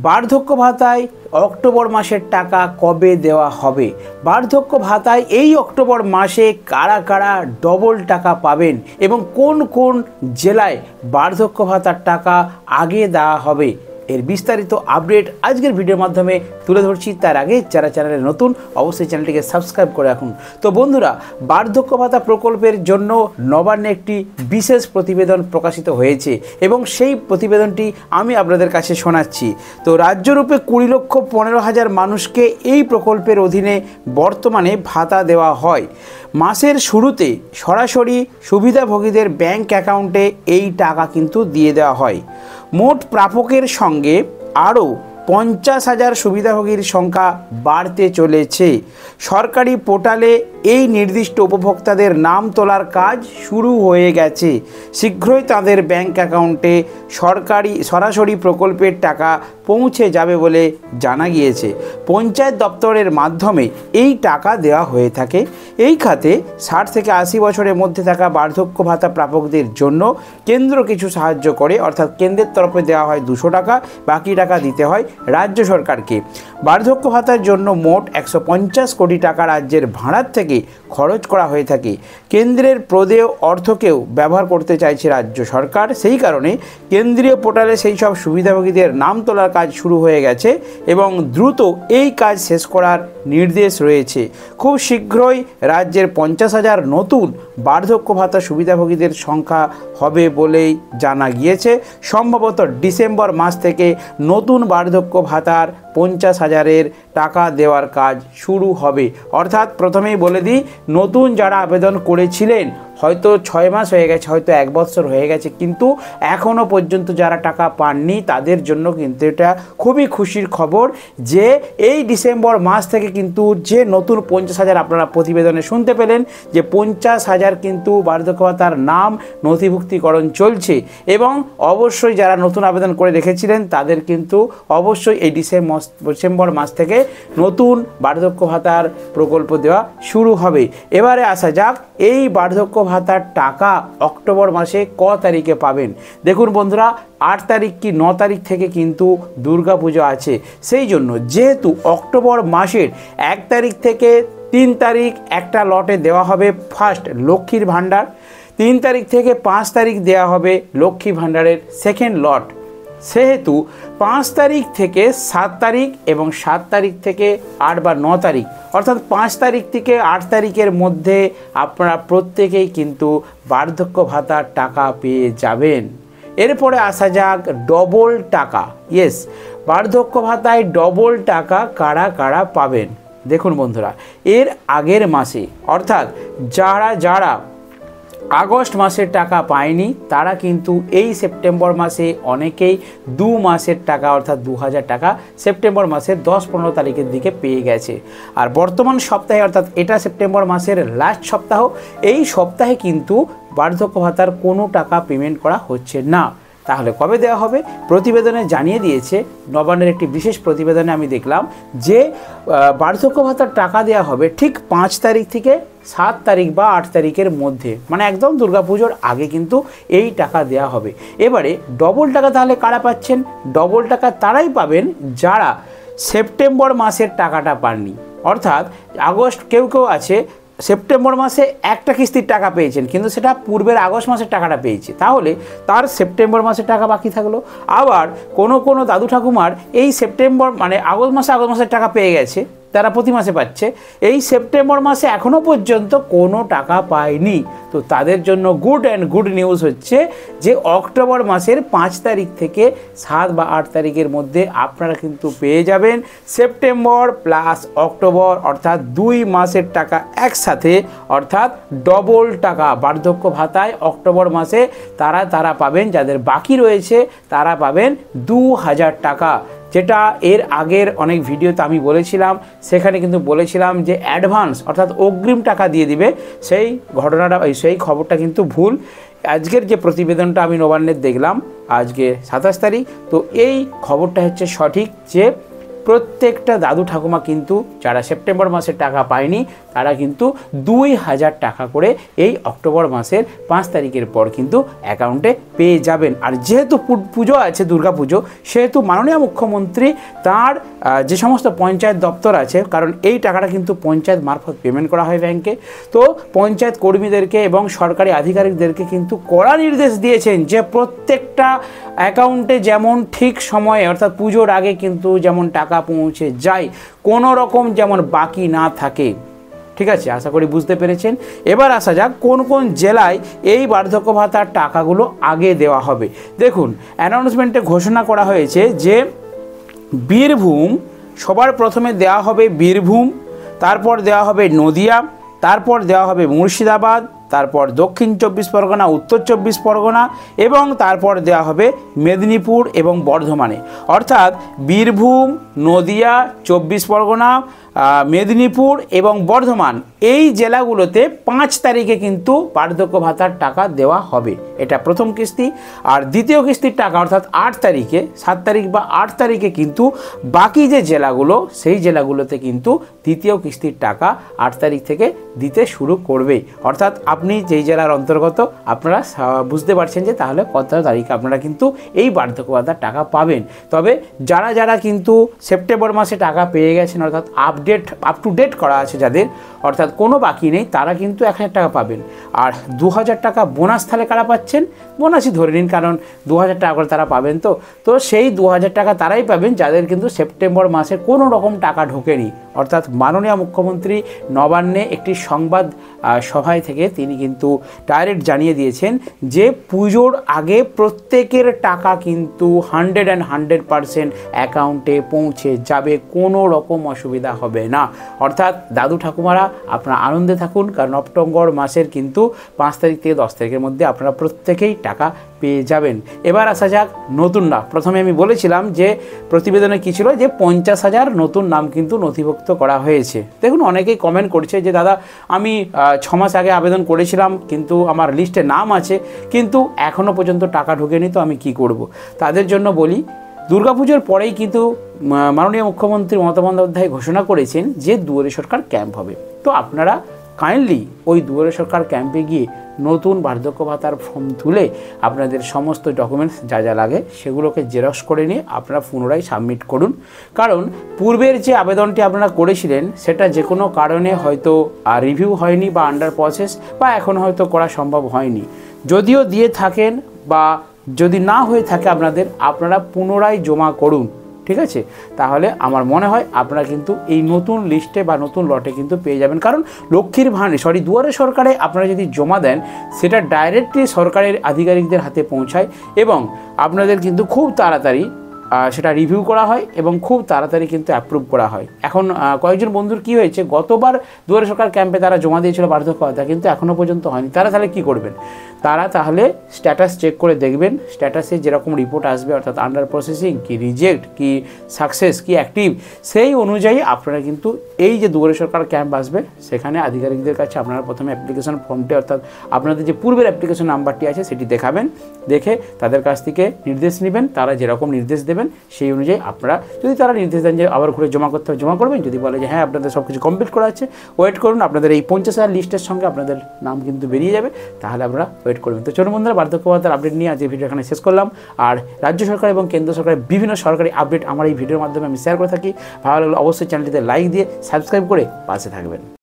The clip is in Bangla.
বার্ধক্য ভাতায় অক্টোবর মাসের টাকা কবে দেওয়া হবে? বার্ধক্য ভাতায় এই অক্টোবর মাসে কারা কারা ডবল টাকা পাবেন এবং কোন কোন জেলায় বার্ধক্য ভাতার টাকা আগে দেওয়া হবে, এর বিস্তারিত আপডেট আজকের ভিডিওর মাধ্যমে তুলে ধরছি। তার আগে যারা চ্যানেলে নতুন অবশ্যই চ্যানেলটিকে সাবস্ক্রাইব করে রাখুন। তো বন্ধুরা, বার্ধক্য ভাতা প্রকল্পের জন্য নবান্নে একটি বিশেষ প্রতিবেদন প্রকাশিত হয়েছে এবং সেই প্রতিবেদনটি আমি আপনাদের কাছে শোনাচ্ছি। তো রাজ্যরূপে 20,15,000 মানুষকে এই প্রকল্পের অধীনে বর্তমানে ভাতা দেওয়া হয়। মাসের শুরুতে সরাসরি সুবিধাভোগীদের ব্যাংক অ্যাকাউন্টে এই টাকা কিন্তু দিয়ে দেওয়া হয়। মোট প্রাপকের সঙ্গে আরও 50,000 সুবিধাভোগীর সংখ্যা বাড়তে চলেছে। সরকারি পোর্টালে এই নির্দিষ্ট উপভোক্তাদের নাম তোলার কাজ শুরু হয়ে গেছে। শীঘ্রই তাদের ব্যাংক অ্যাকাউন্টে সরাসরি প্রকল্পের টাকা পৌঁছে যাবে বলে জানা গিয়েছে। পঞ্চায়েত দপ্তরের মাধ্যমে এই টাকা দেওয়া হয়ে থাকে। এই খাতে 60 থেকে 80 বছরের মধ্যে থাকা বার্ধক্য ভাতা প্রাপকদের জন্য কেন্দ্র কিছু সাহায্য করে, অর্থাৎ কেন্দ্রের তরফে দেওয়া হয় 200 টাকা, বাকি টাকা দিতে হয় রাজ্য সরকারকে। বার্ধক্য ভাতার জন্য মোট 150 কোটি টাকা রাজ্যের ভাড়ার থেকে খরচ করা হয়ে থাকে। কেন্দ্রের প্রদেয় অর্থকেও ব্যবহার করতে চাইছে রাজ্য সরকার। সেই কারণে কেন্দ্রীয় পোর্টালে সেই সব সুবিধাভোগীদের নাম তোলার কাজ শুরু হয়ে গেছে এবং দ্রুত এই কাজ শেষ করার নির্দেশ রয়েছে। খুব শীঘ্রই রাজ্যের 50,000 নতুন বার্ধক্য ভাতা সুবিধাভোগীদের সংখ্যা হবে বলেই জানা গিয়েছে। সম্ভবত ডিসেম্বর মাস থেকে নতুন বার্ধক্য ভাতার 50,000-এর টাকা দেওয়ার কাজ শুরু হবে। অর্থাৎ প্রথমেই বলে দিই, নতুন যারা আবেদন করেছিলেন, হয়তো 6 মাস হয়ে গেছে, হয়তো 1 বছর হয়ে গেছে, কিন্তু এখনও পর্যন্ত যারা টাকা পাননি তাদের জন্য কিন্তু এটা খুবই খুশির খবর যে এই ডিসেম্বর মাস থেকে কিন্তু যে নতুন 50,000 আপনারা প্রতিবেদনে শুনতে পেলেন যে 50,000 কিন্তু বার্ধক্য ভাতার নাম নথিভুক্তিকরণ চলছে এবং অবশ্যই যারা নতুন আবেদন করে রেখেছিলেন তাদের কিন্তু অবশ্যই এই ডিসেম্বর মাস থেকে নতুন বার্ধক্য ভাতার প্রকল্প দেওয়া শুরু হবে। এবারে আসা যাক, এই বার্ধক্য ভাতার টাকা অক্টোবর মাসে ক তারিখে পাবেন। দেখুন বন্ধুরা, 8 তারিখ কি 9 তারিখ থেকে কিন্তু দুর্গাপুজো আছে। সেই জন্য যেহেতু অক্টোবর মাসের 1 তারিখ থেকে 3 তারিখ একটা লটে দেওয়া হবে ফার্স্ট লক্ষ্মীর ভাণ্ডার, 3 তারিখ থেকে 5 তারিখ দেওয়া হবে লক্ষ্মী ভাণ্ডারের সেকেন্ড লট। সেহেতু 5 তারিখ থেকে 7 তারিখ এবং 7 তারিখ থেকে 8 বা 9 তারিখ, অর্থাৎ 5 তারিখ থেকে 8 তারিখের মধ্যে আপনারা প্রত্যেকেই কিন্তু বার্ধক্য ভাতার টাকা পেয়ে যাবেন। এরপরে আসা যাক ডবল টাকা। ইয়েস, বার্ধক্য ভাতায় ডবল টাকা কারা কারা পাবেন। দেখুন বন্ধুরা, এর আগের মাসে অর্থাৎ যারা আগস্ট মাসের টাকা পায়নি তারা কিন্তু এই সেপ্টেম্বর মাসে অনেকেই 2 মাসের টাকা অর্থাৎ 2,000 টাকা সেপ্টেম্বর মাসের 10-15 তারিখের দিকে পেয়ে গেছে। আর বর্তমান সপ্তাহে অর্থাৎ এটা সেপ্টেম্বর মাসের লাস্ট সপ্তাহ, এই সপ্তাহে কিন্তু বার্ধক্য ভাতার কোনো টাকা পেমেন্ট করা হচ্ছে না। তাহলে কবে দেওয়া হবে? প্রতিবেদনে জানিয়ে দিয়েছে, নবান্নের একটি বিশেষ প্রতিবেদনে আমি দেখলাম যে বার্ধক্য ভাতার টাকা দেওয়া হবে ঠিক 5 তারিখ থেকে 7 তারিখ বা 8 তারিখের মধ্যে, মানে একদম দুর্গাপুজোর আগে কিন্তু এই টাকা দেওয়া হবে। এবারে ডবল টাকা তাহলে কারা পাচ্ছেন? ডবল টাকা তারাই পাবেন যারা সেপ্টেম্বর মাসের টাকাটা পাননি। অর্থাৎ আগস্ট কেউ আছে সেপ্টেম্বর মাসে একটা কিস্তির টাকা পেয়েছেন কিন্তু সেটা পূর্বের আগস্ট মাসের টাকাটা পেয়েছে, তাহলে তার সেপ্টেম্বর মাসের টাকা বাকি থাকলো। আবার কোনো দাদু ঠাকুমার এই সেপ্টেম্বর মানে আগস্ট মাসের টাকা পেয়ে গেছে, তারা প্রতি মাসে পাচ্ছে, এই সেপ্টেম্বর মাসে এখনও পর্যন্ত কোনো টাকা পায়নি। তো তাদের জন্য গুড নিউজ হচ্ছে যে অক্টোবর মাসের 5 তারিখ থেকে 7 বা 8 তারিখের মধ্যে আপনারা কিন্তু পেয়ে যাবেন সেপ্টেম্বর প্লাস অক্টোবর, অর্থাৎ 2 মাসের টাকা একসাথে, অর্থাৎ ডবল টাকা বার্ধক্য ভাতায় অক্টোবর মাসে তারা পাবেন। যাদের বাকি রয়েছে তারা পাবেন 2,000 টাকা, যেটা এর আগের অনেক ভিডিওতে আমি বলেছিলাম। সেখানে কিন্তু বলেছিলাম যে অ্যাডভান্স অর্থাৎ অগ্রিম টাকা দিয়ে দিবে, সেই খবরটা কিন্তু ভুল। আজকের যে প্রতিবেদনটা আমি নবান্নের দেখলাম, আজকে 27 তারিখ, তো এই খবরটা হচ্ছে সঠিক যে প্রত্যেকটা দাদু ঠাকুমা কিন্তু যারা সেপ্টেম্বর মাসের টাকা পায়নি তারা কিন্তু 2000 টাকা করে এই অক্টোবর মাসের 5 তারিখের পর কিন্তু অ্যাকাউন্টে পেয়ে যাবেন। আর যেহেতু পুজো আছে, দুর্গা পুজো, সেহেতু মাননীয় মুখ্যমন্ত্রী তার যে সমস্ত পঞ্চায়েত দপ্তর আছে, কারণ এই টাকাটা কিন্তু পঞ্চায়েত মারফত পেমেন্ট করা হয় ব্যাংকে, তো পঞ্চায়েত কর্মীদেরকে এবং সরকারি আধিকারিকদেরকে কিন্তু কড়া নির্দেশ দিয়েছেন যে প্রত্যেকটা অ্যাকাউন্টে যেমন ঠিক সময়ে অর্থাৎ পুজোর আগে কিন্তু যেমন টাকা পৌঁছে যায়, কোনো রকম যেমন বাকি না থাকে। ঠিক আছে, আশা করি বুঝতে পেরেছেন। এবার আসা যাক কোন কোন জেলায় এই বার্ধক্য ভাতার টাকাগুলো আগে দেওয়া হবে। দেখুন, অ্যানাউন্সমেন্টে ঘোষণা করা হয়েছে যে বীরভূম সবার প্রথমে দেওয়া হবে, বীরভূম, তারপর দেওয়া হবে নদিয়া, তারপর দেওয়া হবে মুর্শিদাবাদ, তারপর দক্ষিণ 24 পরগনা, উত্তর 24 পরগনা এবং তারপর দেওয়া হবে মেদিনীপুর এবং বর্ধমানে। অর্থাৎ বীরভূম, নদিয়া, 24 পরগনা, মেদিনীপুর এবং বর্ধমান এই জেলাগুলোতে 5 তারিখে কিন্তু বার্ধক্য ভাতার টাকা দেওয়া হবে। এটা প্রথম কিস্তি। আর দ্বিতীয় কিস্তির টাকা অর্থাৎ 8 তারিখে, 7 তারিখ বা 8 তারিখে কিন্তু বাকি যে জেলাগুলো সেই জেলাগুলোতে কিন্তু দ্বিতীয় কিস্তির টাকা 8 তারিখ থেকে দিতে শুরু করবে। অর্থাৎ আপনি যেই জেলার অন্তর্গত আপনারা বুঝতে পারছেন যে তাহলে কত তারিখে আপনারা কিন্তু এই বার্ধক্য ভাতার টাকা পাবেন। তবে যারা যারা কিন্তু সেপ্টেম্বর মাসে টাকা পেয়ে গেছেন অর্থাৎ আপ টু ডেট করা আছে যাদের, অর্থাৎ কোনো বাকি নেই, তারা কিন্তু 1000 টাকা পাবেন। আর 2000 টাকা বোনাস তাহলে কারা পাচ্ছেন? বোনাসই ধরে নিন, কারণ 2000 টাকা করে তারা পাবেন। তো সেই 2000 টাকা তারাই পাবেন যাদের কিন্তু সেপ্টেম্বর মাসে কোনো রকম টাকা ঢোকেনি। অর্থাৎ মাননীয় মুখ্যমন্ত্রী নবান্নে একটি সংবাদ সভায় থেকে তিনি কিন্তু ডাইরেক্ট জানিয়ে দিয়েছেন যে পুজোর আগে প্রত্যেকের টাকা কিন্তু 100% অ্যাকাউন্টে পৌঁছে যাবে, কোনো রকম অসুবিধা হবে না। অর্থাৎ দাদু ঠাকুমারা আপনারা আনন্দে থাকুন, কারণ অক্টোবর মাসের কিন্তু 5 তারিখ থেকে 10 তারিখের মধ্যে আপনারা প্রত্যেকেই টাকা পেয়ে যাবেন। এবার আসা যাক নতুন নাম। প্রথমে আমি বলেছিলাম যে প্রতিবেদনে কী ছিল, যে 50,000 নতুন নাম কিন্তু নথিভুক্ত করা হয়েছে। দেখুন, অনেকেই কমেন্ট করছে যে দাদা আমি 6 মাস আগে আবেদন করেছিলাম কিন্তু আমার লিস্টে নাম আছে কিন্তু এখনও পর্যন্ত টাকা ঢোকেনি, তো আমি কি করব। তাদের জন্য বলি, দুর্গাপুজোর পরেই কিন্তু মাননীয় মুখ্যমন্ত্রী মমতা বন্দ্যোপাধ্যায় ঘোষণা করেছেন যে দুয়ারে সরকার ক্যাম্প হবে। তো আপনারা কাইন্ডলি ওই দুয়ারে সরকার ক্যাম্পে গিয়ে নতুন বার্ধক্য ভাতার ফর্ম তুলে আপনাদের সমস্ত ডকুমেন্টস যা যা লাগে সেগুলোকে জেরক্স করে নিয়ে আপনারা পুনরায় সাবমিট করুন। কারণ পূর্বের যে আবেদনটি আপনারা করেছিলেন সেটা যে কোনো কারণে হয়তো রিভিউ হয়নি বা আন্ডার প্রসেস বা এখন হয়তো করা সম্ভব হয়নি। যদিও দিয়ে থাকেন বা যদি না হয়ে থাকে আপনারা পুনরায় জমা করুন। ঠিক আছে, তাহলে আমার মনে হয় আপনারা কিন্তু এই নতুন লিস্টে বা নতুন লটে কিন্তু পেয়ে যাবেন। কারণ লক্ষ্মীর ভাণ্ডার দুয়ারে সরকারে আপনারা যদি জমা দেন সেটা ডাইরেক্টলি সরকারের আধিকারিকদের হাতে পৌঁছায় এবং আপনাদের কিন্তু খুব তাড়াতাড়ি সেটা রিভিউ করা হয় এবং খুব তাড়াতাড়ি কিন্তু অ্যাপ্রুভ করা হয়। এখন কয়েকজন বন্ধুর কি হয়েছে, গতবার দুয়ারে সরকার ক্যাম্পে তারা জমা দিয়েছিল বার্ধক্য ভাতা কিন্তু এখনও পর্যন্ত হয়নি। তারা তাহলে কী করবেন? তারা তাহলে স্ট্যাটাস চেক করে দেখবেন, স্ট্যাটাসে যেরকম রিপোর্ট আসবে অর্থাৎ আন্ডার প্রসেসিং কি রিজেক্ট কি সাকসেস কি অ্যাক্টিভ, সেই অনুযায়ী আপনারা কিন্তু এই যে দুয়ারে সরকার ক্যাম্প আসবে সেখানে আধিকারিকদের কাছে আপনারা প্রথমে অ্যাপ্লিকেশন ফর্মটি অর্থাৎ আপনাদের যে পূর্বের অ্যাপ্লিকেশন নাম্বারটি আছে সেটি দেখাবেন, দেখে তাদের কাছ থেকে নির্দেশ নেবেন। তারা যেরকম নির্দেশ দেবেন সেই অনুযায়ী আপনারা, যদি তারা নির্দেশ দেন যে আবার ঘুরে জমা করতে হবে জমা করবেন, যদি বলে যে হ্যাঁ আপনাদের সব কিছু কমপ্লিট করা আছে ওয়েট করুন, আপনাদের এই 50,000 লিস্টের সঙ্গে আপনাদের নাম কিন্তু বেরিয়ে যাবে, তাহলে আপনারা ওয়েট করবেন। তো চলুন বন্ধুরা, বার্ধক্য ভাতার আপডেট নিয়ে আজ এই ভিডিও এখানে শেষ করলাম। আর রাজ্য সরকার এবং কেন্দ্র সরকারের বিভিন্ন সরকারি আপডেট আমার এই ভিডিওর মাধ্যমে আমি শেয়ার করে থাকি। ভালো লাগলে অবশ্যই চ্যানেলটিতে লাইক দিয়ে সাবস্ক্রাইব করে পাশে থাকবেন।